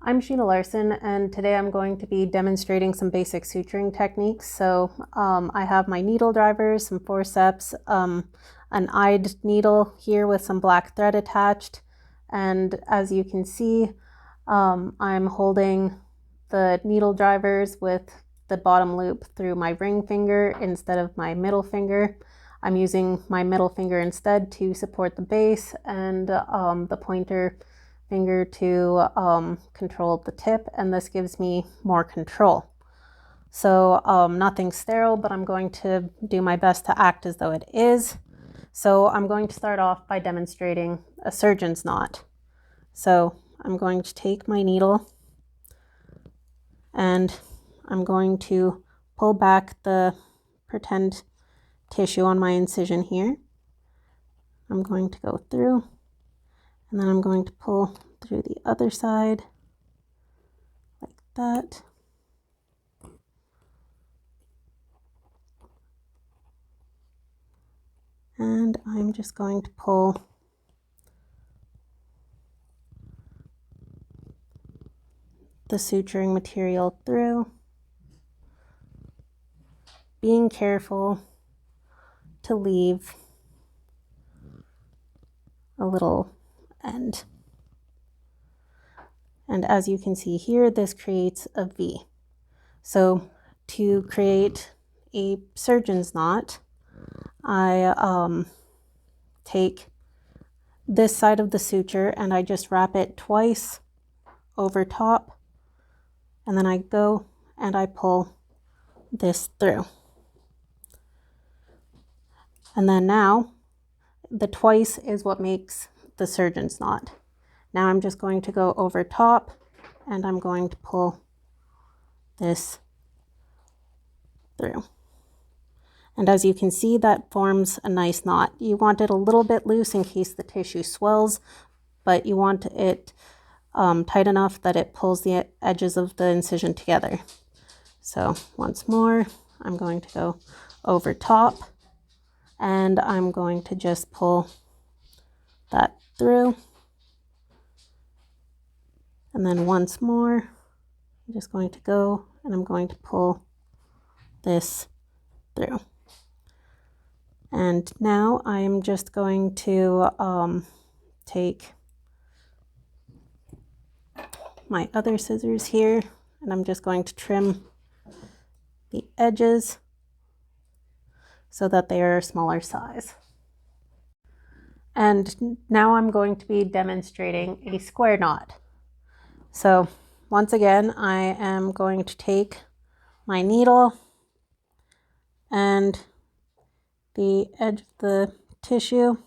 I'm Sheena Larson, and today I'm going to be demonstrating some basic suturing techniques. So I have my needle drivers, some forceps, an eyed needle here with some black thread attached. And as you can see, I'm holding the needle drivers with the bottom loop through my ring finger instead of my middle finger. I'm using my middle finger instead to support the base, and the pointer finger to control the tip, and this gives me more control. So nothing sterile, but I'm going to do my best to act as though it is. So I'm going to start off by demonstrating a surgeon's knot. So I'm going to take my needle and I'm going to pull back the pretend tissue on my incision here. I'm going to go through, and then I'm going to pull through the other side like that. And I'm just going to pull the suturing material through, being careful to leave a little end. And as you can see here, this creates a V. So to create a surgeon's knot, I take this side of the suture and I just wrap it twice over top, and then I go and I pull this through. And then now the twice is what makes the surgeon's knot. Now I'm just going to go over top and I'm going to pull this through. And as you can see, that forms a nice knot. You want it a little bit loose in case the tissue swells, but you want it tight enough that it pulls the edges of the incision together. So once more, I'm going to go over top and I'm going to just pull that through. And then once more, I'm just going to go and I'm going to pull this through. And now I'm just going to take my other scissors here, and I'm just going to trim the edges so that they are a smaller size. And now I'm going to be demonstrating a square knot. So once again, I am going to take my needle and the edge of the tissue,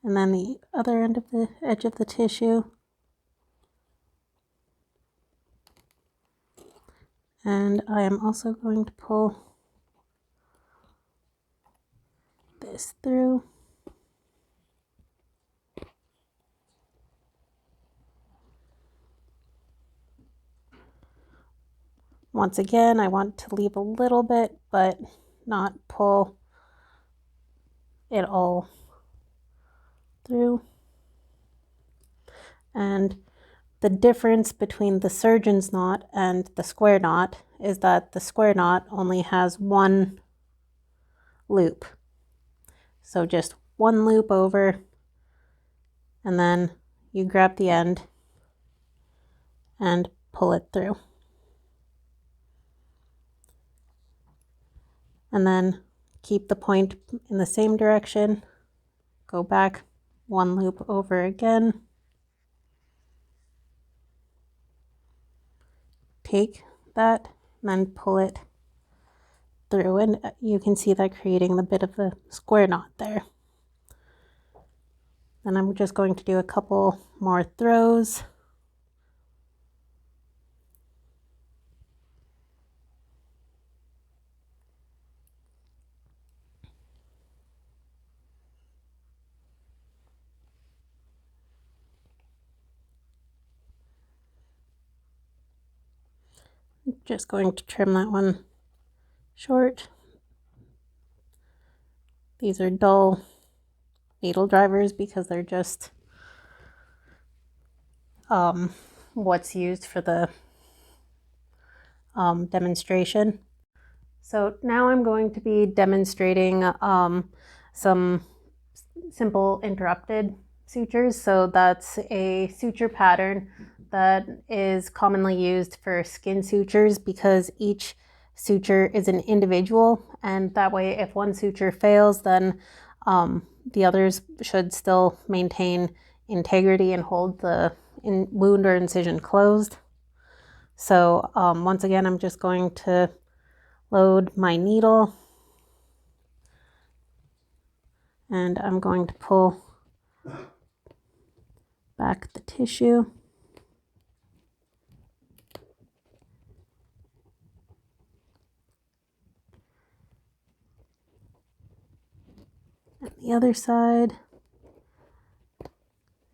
and then the other end of the edge of the tissue, and I am also going to pull this through. Once again, I want to leave a little bit, but not pull it all through. And the difference between the surgeon's knot and the square knot is that the square knot only has one loop. So just one loop over, and then you grab the end and pull it through. And then keep the point in the same direction, go back one loop over again, take that, and then pull it through, and you can see that creating the bit of a square knot there. And I'm just going to do a couple more throws. Just going to trim that one short. These are dull needle drivers because they're just what's used for the demonstration. So now I'm going to be demonstrating some simple interrupted sutures. So that's a suture pattern that is commonly used for skin sutures because each suture is an individual, and that way if one suture fails, then the others should still maintain integrity and hold the wound or incision closed. So once again, I'm just going to load my needle and I'm going to pull back the tissue. And the other side.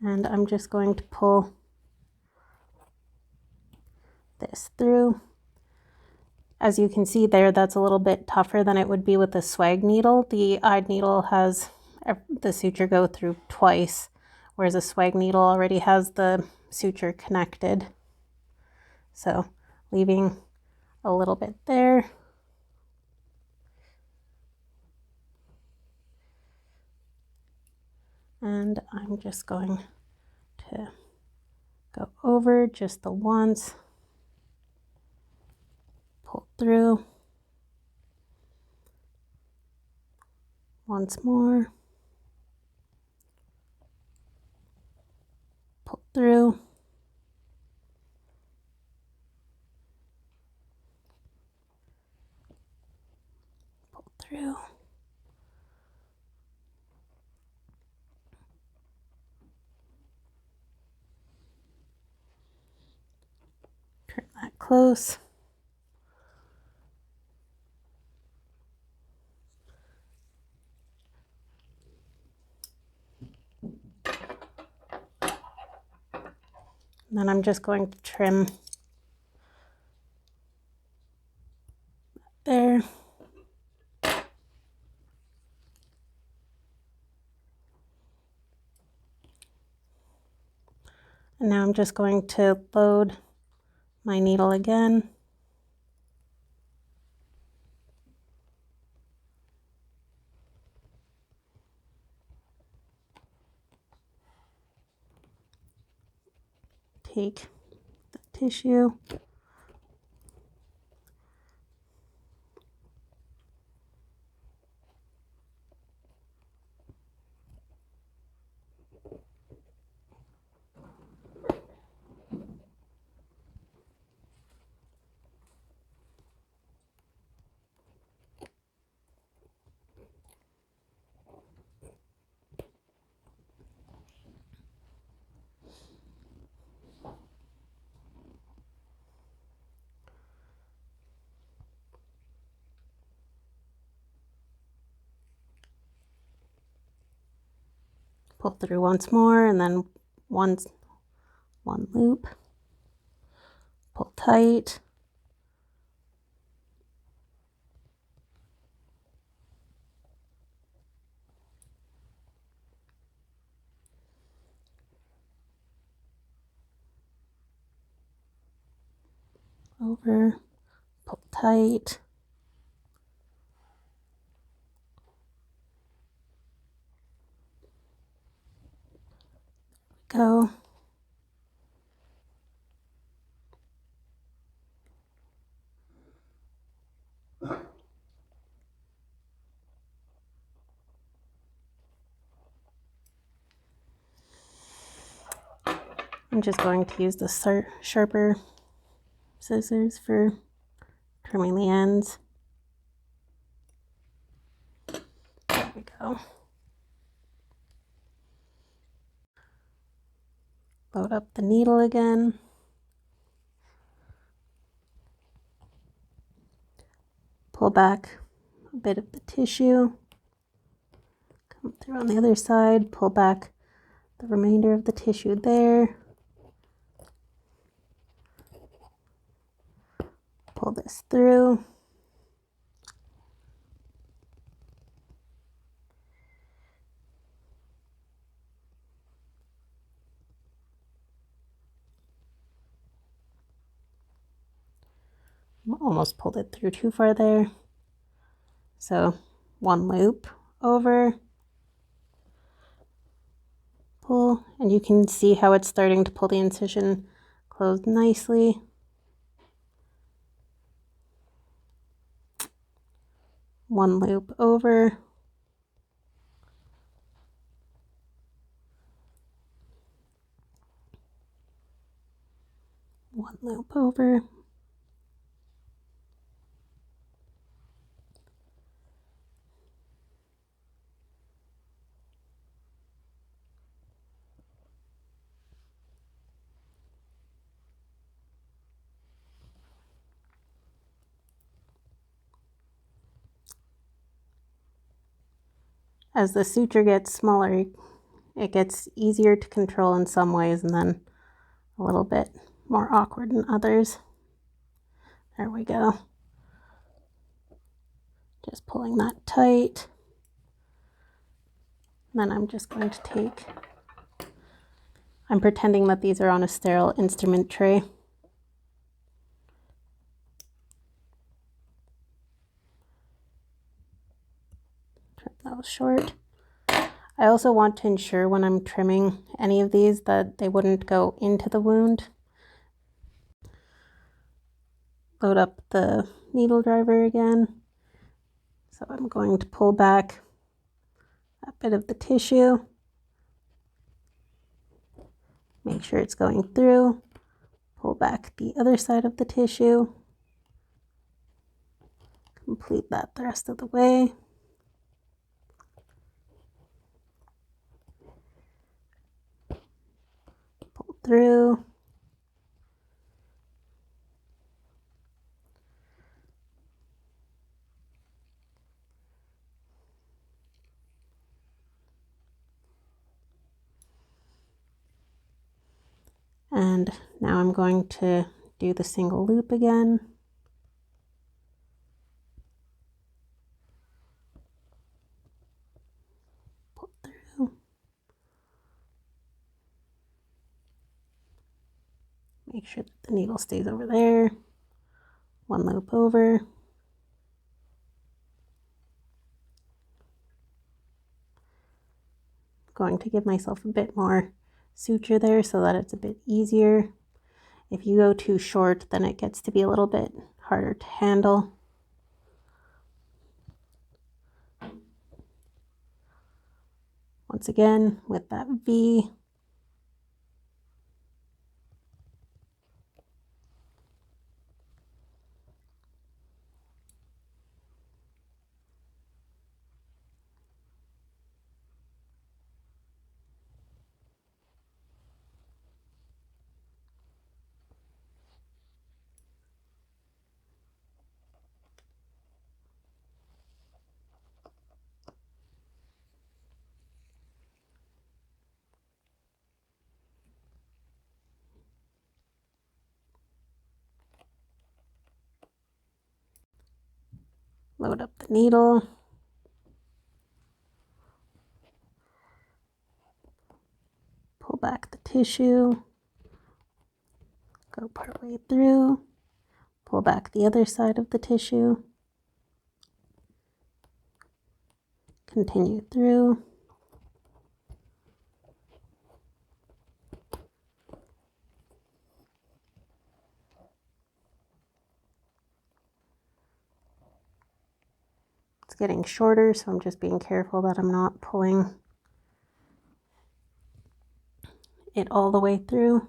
And I'm just going to pull this through. As you can see there, that's a little bit tougher than it would be with a swag needle. The eyed needle has the suture go through twice, whereas a swag needle already has the suture connected. So leaving a little bit there. And I'm just going to go over just the once, pull through, once more, pull through, pull through, turn that close. And then I'm just going to trim there. And now I'm just going to load my needle again. Take the tissue. Pull through once more, and then one loop, pull tight, over, pull tight, go. I'm just going to use the sharper scissors for trimming the ends. There we go. Load up the needle again. Pull back a bit of the tissue. Come through on the other side, pull back the remainder of the tissue there. Pull this through. Almost pulled it through too far there. So one loop over, pull, and you can see how it's starting to pull the incision closed nicely. One loop over, one loop over, as the suture gets smaller, it gets easier to control in some ways and then a little bit more awkward in others. There we go. Just pulling that tight. Then I'm just going to take, I'm pretending that these are on a sterile instrument tray. Trim those short. I also want to ensure when I'm trimming any of these that they wouldn't go into the wound. Load up the needle driver again. So I'm going to pull back a bit of the tissue. Make sure it's going through. Pull back the other side of the tissue. Complete that the rest of the way. Pull through. And now I'm going to do the single loop again. Pull through. Make sure that the needle stays over there. One loop over. Going to give myself a bit more suture there so that it's a bit easier. If you go too short, then it gets to be a little bit harder to handle. Once again, with that V. Load up the needle. Pull back the tissue. Go partway through. Pull back the other side of the tissue. Continue through. It's getting shorter, so I'm just being careful that I'm not pulling it all the way through.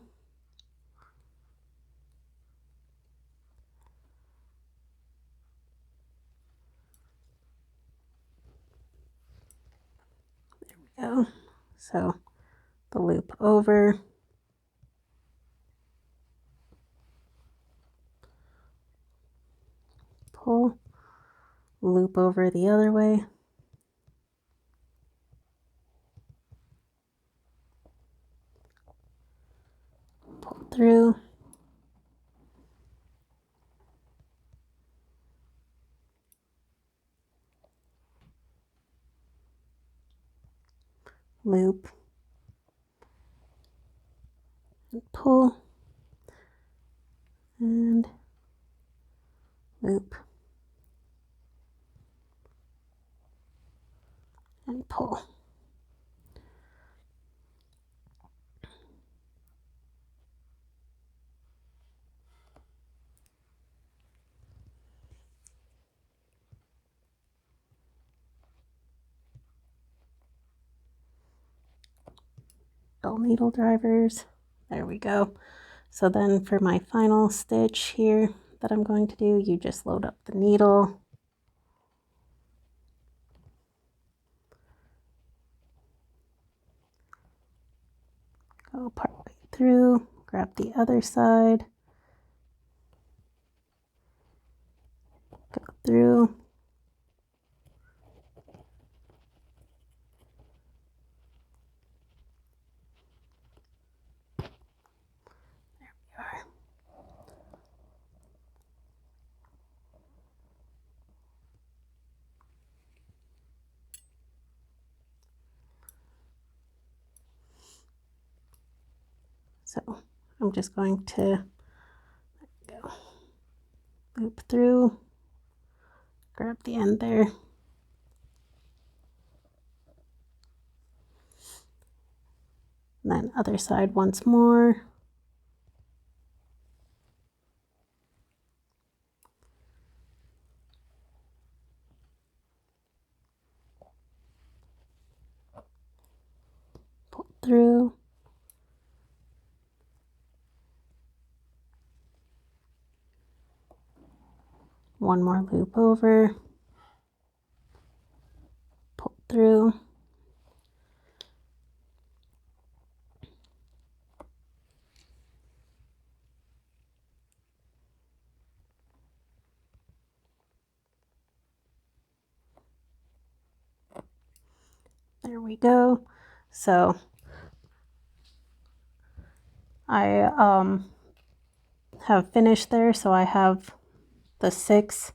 There we go. So the loop over. Pull. Loop over the other way. Pull through. Loop. And pull. And loop, and pull. Dull needle drivers. There we go. So then for my final stitch here that I'm going to do, you just load up the needle. Go partway through, grab the other side, go through. There we are. So I'm just going to loop through, grab the end there, and then other side once more. Pull through. One more loop over, pull through. There we go. So I have finished there. So I have the 6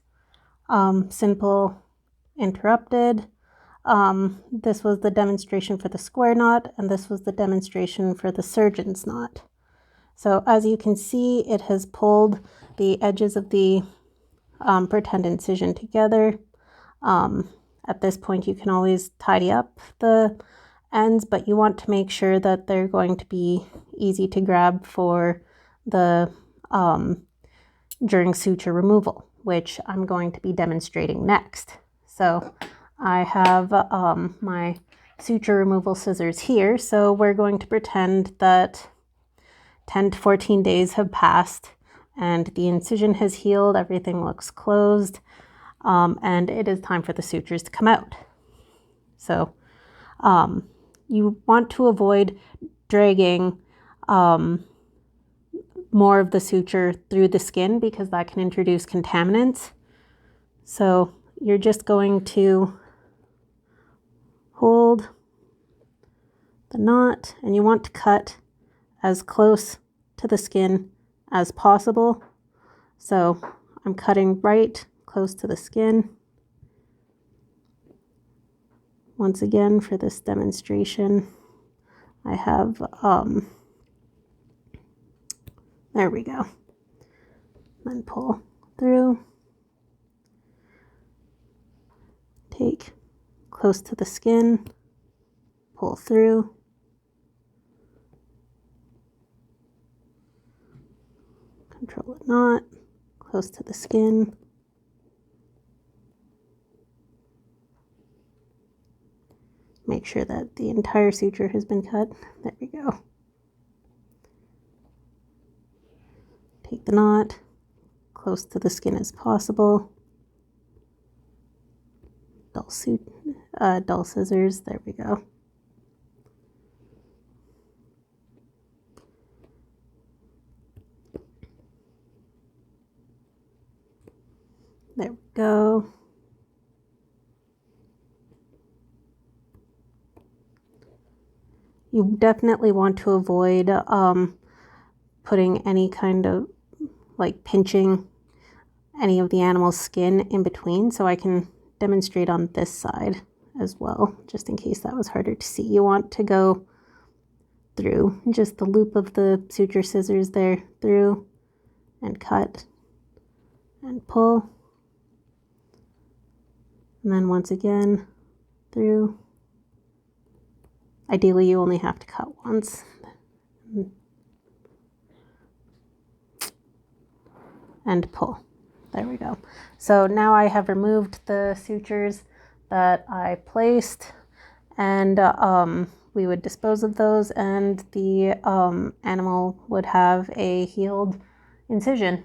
simple interrupted. This was the demonstration for the square knot, and this was the demonstration for the surgeon's knot. So as you can see, it has pulled the edges of the pretend incision together. At this point, you can always tidy up the ends, but you want to make sure that they're going to be easy to grab for the during suture removal, which I'm going to be demonstrating next. So I have my suture removal scissors here. So we're going to pretend that 10 to 14 days have passed and the incision has healed, everything looks closed, and it is time for the sutures to come out. So you want to avoid dragging more of the suture through the skin because that can introduce contaminants. So you're just going to hold the knot and you want to cut as close to the skin as possible. So I'm cutting right close to the skin. Once again, for this demonstration, I have, there we go. Then pull through, take close to the skin, pull through, control it knot, close to the skin, make sure that the entire suture has been cut. There we go. Take the knot close to the skin as possible. Dull scissors. There we go. There we go. You definitely want to avoid putting any kind of like pinching any of the animal's skin in between. So I can demonstrate on this side as well, just in case that was harder to see. You want to go through just the loop of the suture scissors there, through and cut and pull. And then once again through. Ideally, you only have to cut once. And pull. There we go. So now I have removed the sutures that I placed, and we would dispose of those, and the animal would have a healed incision.